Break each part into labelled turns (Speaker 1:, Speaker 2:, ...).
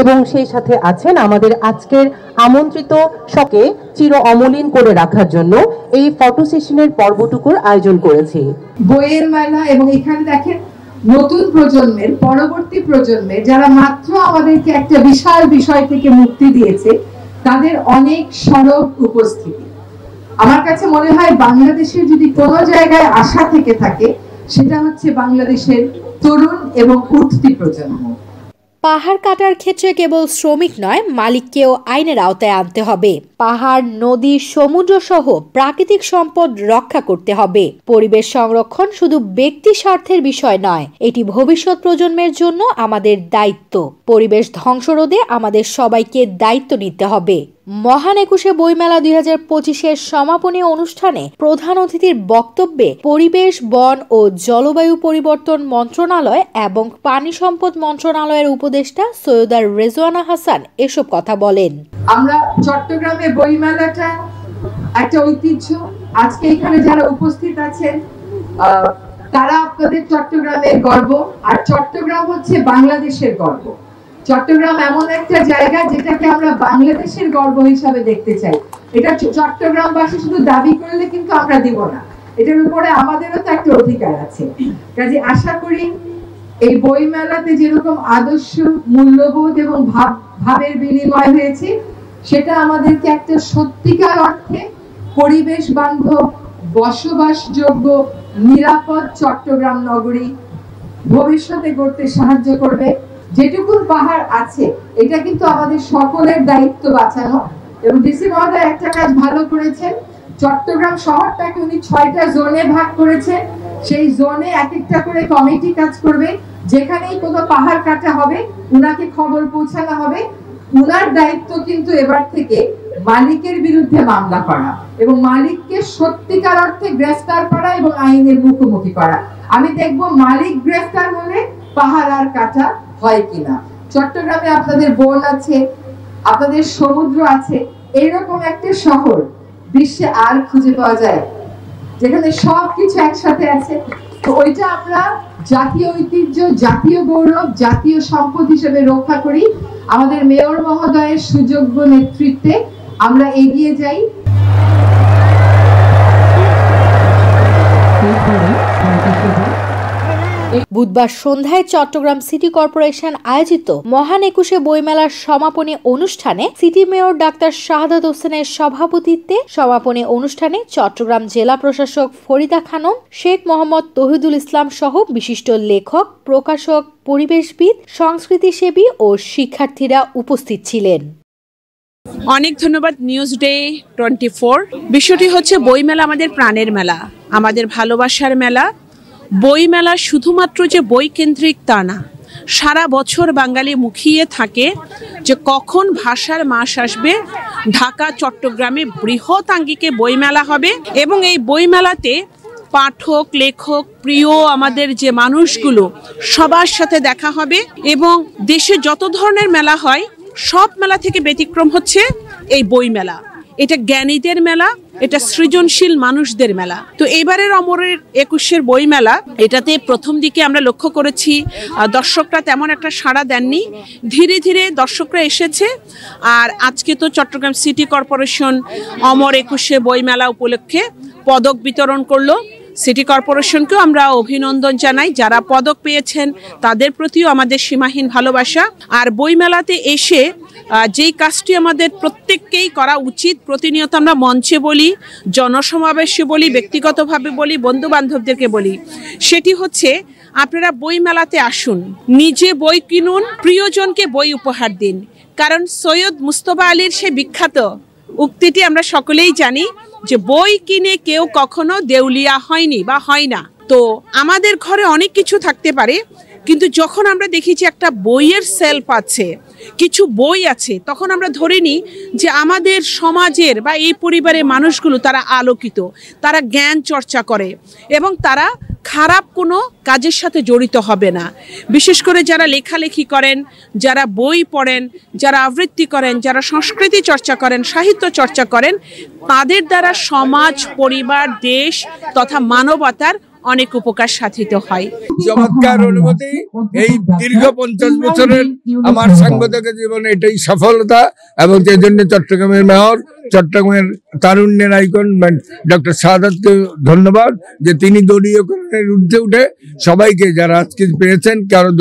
Speaker 1: এবং সেই সাথে আছেন আমাদের আজকের আমন্ত্রিত শকে চির অমলিন করে রাখার জন্য এই ফটো সেশনের পর্বটুকুর আয়োজন করেছি।
Speaker 2: বইয়ের মেলা এবং এখানে দেখেন নতুন প্রজন্মের পরবর্তী প্রজন্মের যারা মাত্র আমাদেরকে একটা বিশাল বিষয় থেকে মুক্তি দিয়েছে তাদের অনেক সরব উপস্থিতি। আমার কাছে মনে হয় বাংলাদেশের যদি কোনো জায়গায় আশা থেকে থাকে সেটা হচ্ছে বাংলাদেশের তরুণ এবং উঠতি প্রজন্ম।
Speaker 3: পাহাড় কাটার ক্ষেত্রে কেবল শ্রমিক নয়, মালিককেও আইনের আওতায় আনতে হবে। পাহাড়, নদী, সমুদ্র সহ প্রাকৃতিক সম্পদ রক্ষা করতে হবে। পরিবেশ সংরক্ষণ শুধু ব্যক্তি স্বার্থের বিষয় নয়, এটি ভবিষ্যৎ প্রজন্মের জন্য আমাদের দায়িত্ব। পরিবেশ ধ্বংস রোধে আমাদের সবাইকে দায়িত্ব নিতে হবে। মহান একুশে বইমেলা 2025-এর সমাপনী অনুষ্ঠানে প্রধান অতিথির বক্তব্যে পরিবেশ, বন ও জলবায়ু পরিবর্তন মন্ত্রণালয় এবং পানি সম্পদ মন্ত্রণালয়ের উপদেষ্টা সৈয়দা রেজওয়ানা হাসান এসব কথা বলেন।
Speaker 2: আমরা চট্টগ্রামে বইমেলাটা একটা ঐতিহ্য। আজকে এখানে যারা উপস্থিত আছেন তারা আপনাদের চট্টগ্রামের গর্ব, আর চট্টগ্রাম হচ্ছে বাংলাদেশের গর্ব। চট্টগ্রাম এমন একটা জায়গা যেটাকে আমরা বাংলাদেশের গর্ব হিসাবে দেখতে চাই। এটা চট্টগ্রামবাসী শুধু দাবি করলে কিন্তু আমরা দিব না, এটার উপরে আমাদেরও তো একটা অধিকার আছে। কাজে আশা করি এই বই মেলাতে যেরকম আদর্শ, মূল্যবোধ এবং ভাবের বিনিময় হয়েছে সেটা আমাদেরকে একটা সত্যিকার অর্থে পরিবেশ বান্ধব, বসবাসযোগ্য, নিরাপদ চট্টগ্রাম নগরী ভবিষ্যতে গড়তে সাহায্য করবে। যেটুকু পাহাড় আছে এটা কিন্তু আমাদের সকলের দায়িত্ব বাঁচানো। এবং ডিসি মহোদয় একটা কাজ ভালো করেছেন, চট্টগ্রাম শহরটাকে উনি 6টা জোনে ভাগ করেছেন। সেই জোনে এক একটা করে কমিটি কাজ করবে। যেখানেই কোনো পাহাড় কাটা হবে উনাকে খবর পৌঁছানো হবে। উনার দায়িত্ব কিন্তু এবার থেকে মালিকের বিরুদ্ধে মামলা করা এবং মালিককে সত্যিকার অর্থে গ্রেফতার করা এবং আইনের মুখোমুখি করা। আমি দেখব মালিক গ্রেফতার হলে পাহাড় আর কাটা হয় কিনা। চট্টগ্রামে আপনাদের বন আছে, আপনাদের সমুদ্র আছে, এইরকম একটা শহর বিশ্বে আর খুঁজে পাওয়া যায় যেখানে সবকিছু একসাথে আছে। তো ওইটা আমরা জাতীয় ঐতিহ্য, জাতীয় গৌরব, জাতীয় সম্পদ হিসেবে রক্ষা করি। আমাদের মেয়র মহোদয়ের সুযোগ্য নেতৃত্বে আমরা এগিয়ে যাই।
Speaker 3: বুধবার সন্ধ্যায় চট্টগ্রাম সিটি কর্পোরেশন আয়োজিত মহান একুশে বইমেলার সমাপনী অনুষ্ঠানে সিটি মেয়র ডাক্তার শাহাদাত হোসেনের সভাপতিত্বে সমাপনী অনুষ্ঠানে চট্টগ্রাম জেলা প্রশাসক ফরিদা খানম, শেখ মোহাম্মদ তৌহিদুল ইসলাম সহ বিশিষ্ট লেখক, প্রকাশক, পরিবেশবিদ, সংস্কৃতিসেবী ও শিক্ষার্থীরা উপস্থিত ছিলেন।
Speaker 4: অনেক ধন্যবাদ নিউজ ডে 24। বিষয়টি হচ্ছে বইমেলা আমাদের প্রাণের মেলা, আমাদের ভালোবাসার মেলা। বই মেলা শুধুমাত্র যে বই কেন্দ্রিক তা না, সারা বছর বাঙালি মুখিয়ে থাকে যে কখন ভাষার মাস আসবে, ঢাকা চট্টগ্রামে বৃহৎ আঙ্গিকে বইমেলা হবে এবং এই বইমেলাতে পাঠক, লেখক, প্রিয় আমাদের যে মানুষগুলো সবার সাথে দেখা হবে। এবং দেশে যত ধরনের মেলা হয় সব মেলা থেকে ব্যতিক্রম হচ্ছে এই বই মেলা। এটা জ্ঞানীদের মেলা, এটা সৃজনশীল মানুষদের মেলা। তো এবারের অমরের 21-এর বই মেলা, এটাতে প্রথম দিকে আমরা লক্ষ্য করেছি দর্শকরা তেমন একটা সাড়া দেননি। ধীরে ধীরে দর্শকরা এসেছে। আর আজকে তো চট্টগ্রাম সিটি কর্পোরেশন অমর 21-এ বই মেলা উপলক্ষে পদক বিতরণ করলো। সিটি কর্পোরেশনকেও আমরা অভিনন্দন জানাই। যারা পদক পেয়েছেন তাদের প্রতিও আমাদের সীমাহীন ভালোবাসা। আর বইমেলাতে এসে যেই কাজটি আমাদের প্রত্যেককেই করা উচিত, প্রতিনিয়ত আমরা মঞ্চে বলি, জনসমাবেশে বলি, ব্যক্তিগতভাবে বলি, বন্ধু বান্ধবদেরকে বলি, সেটি হচ্ছে আপনারা বইমেলাতে আসুন, নিজে বই কিনুন, প্রিয়জনকে বই উপহার দিন। কারণ সৈয়দ মুস্তফা আলীর সে বিখ্যাত উক্তিটি আমরা সকলেই জানি যে বই কিনে কেউ কখনো দেউলিয়া হয়নি বা হয় না। তো আমাদের ঘরে অনেক কিছু থাকতে পারে, কিন্তু যখন আমরা দেখি যে একটা বইয়ের সেলফ আছে, কিছু বই আছে, তখন আমরা ধরে নিই যে আমাদের সমাজের বা এই পরিবারের মানুষগুলো তারা আলোকিত, তারা জ্ঞান চর্চা করে এবং তারা খারাপ কোনো কাজের সাথে জড়িত হবে না। বিশেষ করে যারা লেখালেখি করেন, যারা বই পড়েন, যারা আবৃত্তি করেন, যারা সংস্কৃতি চর্চা করেন, সাহিত্য চর্চা করেন, তাদের দ্বারা সমাজ, পরিবার, দেশ তথা মানবতার অনেক উপকার সাধিত হয়।
Speaker 5: চমৎকার অনুভূতি। এই দীর্ঘ 50 বছরের আমার সাংবাদিক জীবনে এটাই সফলতা, এবং সেই জন্য চট্টগ্রামের মেয়র, চট্টগ্রামের তারুণ্যের আইকন ডক্টর শাহাদাতকে ধন্যবাদ যে তিনি দলীয়করণের ঊর্ধ্বে উঠে সবাইকে, যারা আজকে পেয়েছেন, কারো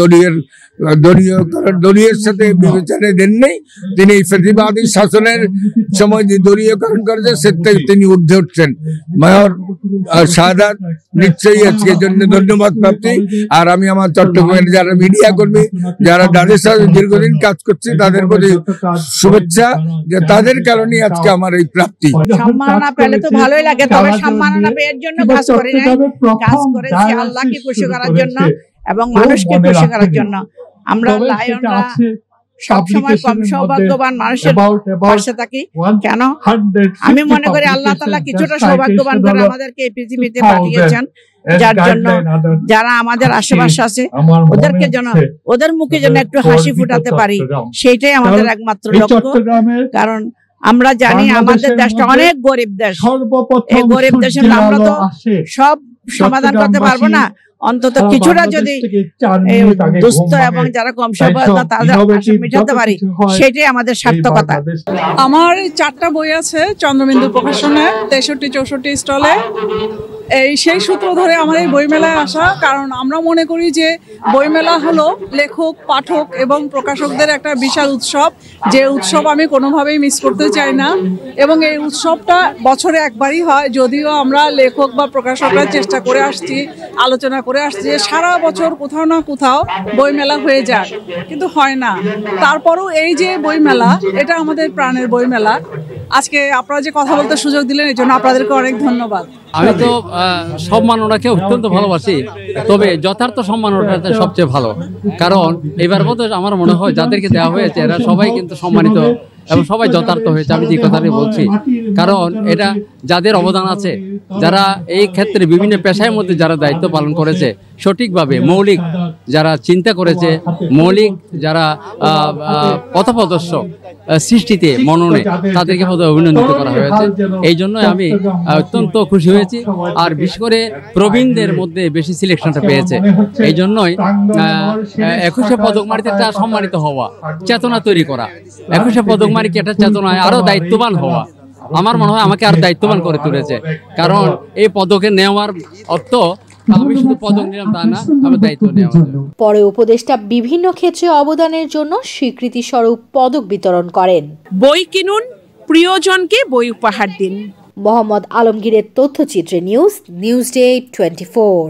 Speaker 5: দলীয়ের সাথে বিবেচনায় দেন নেই। তিনি ফ্যাসিবাদী শাসনের সময় যে দলীয়করণ করেছে সেটা তিনি ঊর্ধ্বে উঠছেন। মেয়র শাহাদাত নিশ্চয়ই আজকের জন্য ধন্যবাদ প্রাপ্তি। আর আমি আমার চট্টগ্রামের যারা মিডিয়া কর্মী, যারা তাদের সাথে দীর্ঘদিন কাজ করছে, তাদের প্রতি শুভেচ্ছা, যে তাদের কারণে আজকে আমার এই প্রাপ্তি।
Speaker 6: সম্মাননা পেলে তো ভালোই লাগে, তবে সম্মাননা পেয়ের জন্য কাজ করি নাই, কাজ করেছি আল্লাহকে খুশি করার জন্য এবং মানুষকে খুশি করার জন্য। আমরা লায়নরা সবসময় কম সৌভাগ্যবান মানুষের পাশে থাকি। কেন? আমি মনে করি আল্লাহ তাআলা কিছুটা সৌভাগ্যবান করে আমাদেরকে এই পৃথিবীতে পাঠিয়েছেন, যার জন্য যারা আমাদের আশেপাশে আছে ওদেরকে যেন, ওদের মুখে যেন একটু হাসি ফুটাতে পারি, সেইটাই আমাদের একমাত্র লক্ষ্য। কারণ আমরা জানি আমাদের দেশটা অনেক গরিব দেশ। এই গরিব দেশের আমরা তো সব সমাধান করতে পারবো না, অন্তত কিছুটা যদি দুস্থ এবং যারা কম সহায়তা তাদের আশা মেটাতে পারি, সেটাই আমাদের সার্থকতা।
Speaker 7: আমার 4টা বই আছে চন্দ্রবিন্দু প্রকাশনে, 63-64 স্টলে। সেই সূত্র ধরে আমার এই বইমেলায় আসা, কারণ আমরা মনে করি যে বইমেলা হলো লেখক, পাঠক এবং প্রকাশকদের একটা বিশাল উৎসব, যে উৎসব আমি কোনোভাবেই মিস করতে চাই না। এবং এই উৎসবটা বছরে একবারই হয়, যদিও আমরা লেখক বা প্রকাশকরা চেষ্টা করে আসছি, আলোচনা করে আসছি যে সারা বছর কোথাও না কোথাও বইমেলা হয়ে যায়, কিন্তু হয় না। তারপরও এই যে বইমেলা, এটা আমাদের প্রাণের বইমেলা। আজকে আপনারা যে কথা বলতে সুযোগ দিলেন, এই জন্য আপনাদেরকে অনেক ধন্যবাদ।
Speaker 8: আমি তো সম্মাননাকে অত্যন্ত ভালোবাসি, তবে যথার্থ সম্মাননাটা সবচেয়ে ভালো। কারণ এবার মতো আমার মনে হয় যাদেরকে দেওয়া হয়েছে এরা সবাই কিন্তু সম্মানিত এবং সবাই যথার্থ হয়েছে। আমি যে কথাটি বলছি, কারণ এটা যাদের অবদান আছে, যারা এই ক্ষেত্রে বিভিন্ন পেশার মধ্যে যারা দায়িত্ব পালন করেছে সঠিকভাবে, মৌলিক যারা চিন্তা করেছে, মৌলিক যারা পথপ্রদর্শ সৃষ্টিতে মননে, তাদেরকে অভিনন্দিত করা হয়েছে। এই জন্য আমি অত্যন্ত খুশি হয়েছি। আর বিশেষ করে প্রবীণদের মধ্যে বেশি সিলেকশনটা পেয়েছে। এই জন্যই 21শে পদকমারিতে সম্মানিত হওয়া, চেতনা তৈরি করা, 21শে পদকমারিকে একটা চেতনায় আরো দায়িত্ববান হওয়া, আমার মনে হয় আমাকে আরো দায়িত্ববান করে তুলেছে। কারণ এই পদকে নেওয়ার অর্থ আমি শুধু পদক নিলাম তা না, আমি দায়িত্ব নেওয়া।
Speaker 3: পরে উপদেষ্টা বিভিন্ন ক্ষেত্রে অবদানের জন্য স্বীকৃতি স্বরূপ পদক বিতরণ করেন।
Speaker 4: বই কিনুন, প্রিয়জনকে বই উপহার দিন।
Speaker 3: মোহাম্মদ আলমগীরের তথ্যচিত্রে নিউজডে 24।